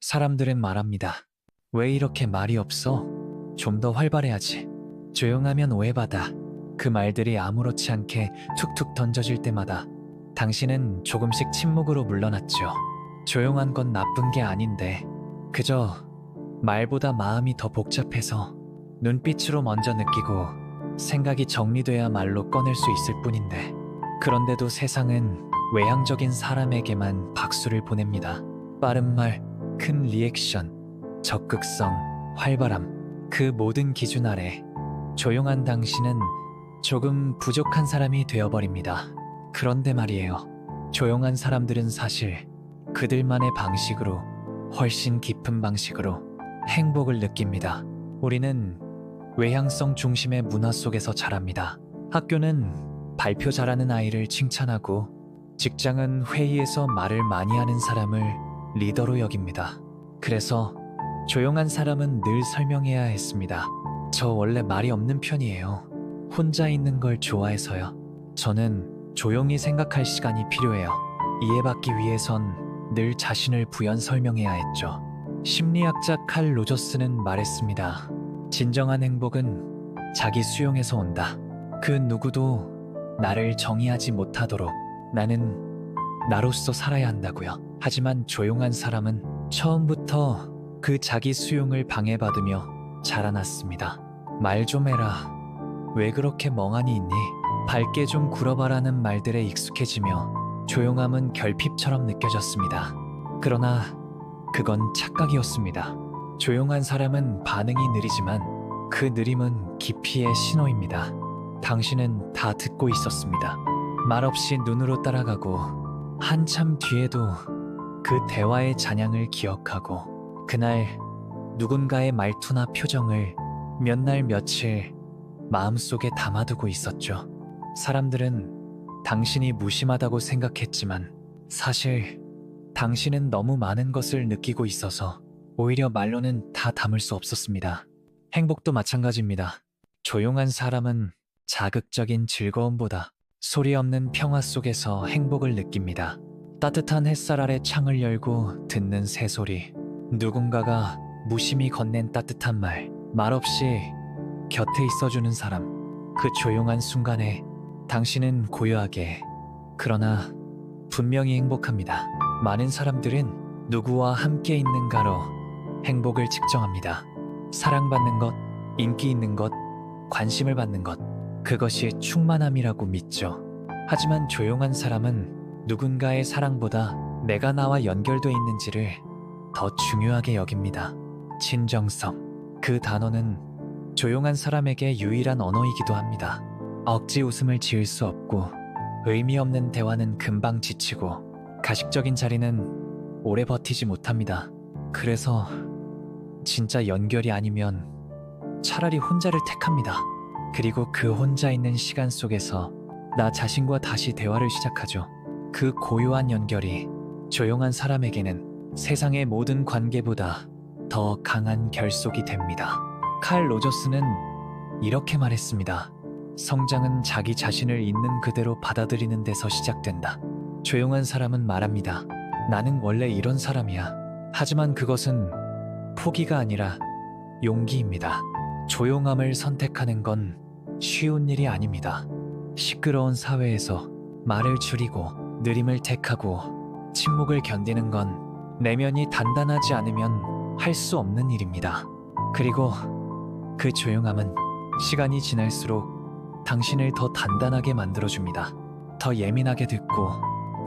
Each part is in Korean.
사람들은 말합니다. 왜 이렇게 말이 없어? 좀 더 활발해야지. 조용하면 오해받아. 그 말들이 아무렇지 않게 툭툭 던져질 때마다 당신은 조금씩 침묵으로 물러났죠. 조용한 건 나쁜 게 아닌데 그저 말보다 마음이 더 복잡해서 눈빛으로 먼저 느끼고 생각이 정리돼야 말로 꺼낼 수 있을 뿐인데 그런데도 세상은 외향적인 사람에게만 박수를 보냅니다. 빠른 말, 큰 리액션, 적극성, 활발함 그 모든 기준 아래 조용한 당신은 조금 부족한 사람이 되어버립니다. 그런데 말이에요. 조용한 사람들은 사실 그들만의 방식으로 훨씬 깊은 방식으로 행복을 느낍니다. 우리는 외향성 중심의 문화 속에서 자랍니다. 학교는 발표 잘하는 아이를 칭찬하고 직장은 회의에서 말을 많이 하는 사람을 리더로 여깁니다. 그래서 조용한 사람은 늘 설명해야 했습니다. 저 원래 말이 없는 편이에요. 혼자 있는 걸 좋아해서요. 저는 조용히 생각할 시간이 필요해요. 이해받기 위해선 늘 자신을 부연 설명해야 했죠. 심리학자 칼 로저스는 말했습니다. 진정한 행복은 자기 수용에서 온다. 그 누구도 나를 정의하지 못하도록 나는 나로서 살아야 한다고요. 하지만 조용한 사람은 처음부터 그 자기 수용을 방해받으며 자라났습니다. 말 좀 해라. 왜 그렇게 멍하니 있니? 밝게 좀 굴어봐라는 말들에 익숙해지며 조용함은 결핍처럼 느껴졌습니다. 그러나 그건 착각이었습니다. 조용한 사람은 반응이 느리지만 그 느림은 깊이의 신호입니다. 당신은 다 듣고 있었습니다. 말없이 눈으로 따라가고 한참 뒤에도 그 대화의 잔향을 기억하고 그날 누군가의 말투나 표정을 몇 날 며칠 마음속에 담아두고 있었죠. 사람들은 당신이 무심하다고 생각했지만 사실 당신은 너무 많은 것을 느끼고 있어서 오히려 말로는 다 담을 수 없었습니다. 행복도 마찬가지입니다. 조용한 사람은 자극적인 즐거움보다 소리 없는 평화 속에서 행복을 느낍니다. 따뜻한 햇살 아래 창을 열고 듣는 새소리, 누군가가 무심히 건넨 따뜻한 말, 말없이 곁에 있어주는 사람, 그 조용한 순간에 당신은 고요하게 그러나 분명히 행복합니다. 많은 사람들은 누구와 함께 있는가로 행복을 측정합니다. 사랑받는 것, 인기 있는 것, 관심을 받는 것, 그것이 충만함이라고 믿죠. 하지만 조용한 사람은 누군가의 사랑보다 내가 나와 연결돼 있는지를 더 중요하게 여깁니다. 진정성, 그 단어는 조용한 사람에게 유일한 언어이기도 합니다. 억지 웃음을 지을 수 없고 의미 없는 대화는 금방 지치고 가식적인 자리는 오래 버티지 못합니다. 그래서 진짜 연결이 아니면 차라리 혼자를 택합니다. 그리고 그 혼자 있는 시간 속에서 나 자신과 다시 대화를 시작하죠. 그 고요한 연결이 조용한 사람에게는 세상의 모든 관계보다 더 강한 결속이 됩니다. 칼 로저스는 이렇게 말했습니다. 성장은 자기 자신을 있는 그대로 받아들이는 데서 시작된다. 조용한 사람은 말합니다. 나는 원래 이런 사람이야. 하지만 그것은 포기가 아니라 용기입니다. 조용함을 선택하는 건 쉬운 일이 아닙니다. 시끄러운 사회에서 말을 줄이고 느림을 택하고 침묵을 견디는 건 내면이 단단하지 않으면 할 수 없는 일입니다. 그리고 그 조용함은 시간이 지날수록 당신을 더 단단하게 만들어줍니다. 더 예민하게 듣고,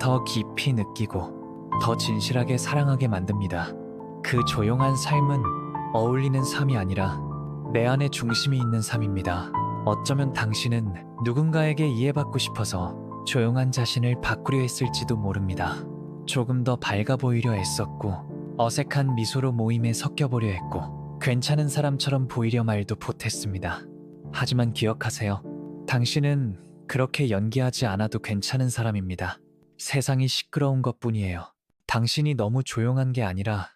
더 깊이 느끼고, 더 진실하게 사랑하게 만듭니다. 그 조용한 삶은 어울리는 삶이 아니라 내 안에 중심이 있는 삶입니다. 어쩌면 당신은 누군가에게 이해받고 싶어서 조용한 자신을 바꾸려 했을지도 모릅니다. 조금 더 밝아 보이려 애썼고, 어색한 미소로 모임에 섞여보려 했고, 괜찮은 사람처럼 보이려 말도 못했습니다. 하지만 기억하세요. 당신은 그렇게 연기하지 않아도 괜찮은 사람입니다. 세상이 시끄러운 것뿐이에요. 당신이 너무 조용한 게 아니라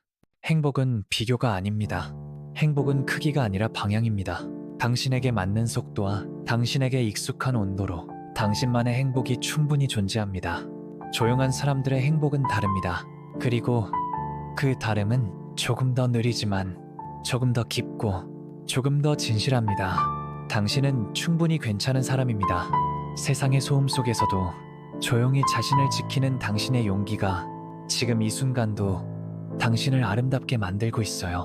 행복은 비교가 아닙니다. 행복은 크기가 아니라 방향입니다. 당신에게 맞는 속도와 당신에게 익숙한 온도로 당신만의 행복이 충분히 존재합니다. 조용한 사람들의 행복은 다릅니다. 그리고 그 다름은 조금 더 느리지만 조금 더 깊고 조금 더 진실합니다. 당신은 충분히 괜찮은 사람입니다. 세상의 소음 속에서도 조용히 자신을 지키는 당신의 용기가 지금 이 순간도 당신을 아름답게 만들고 있어요.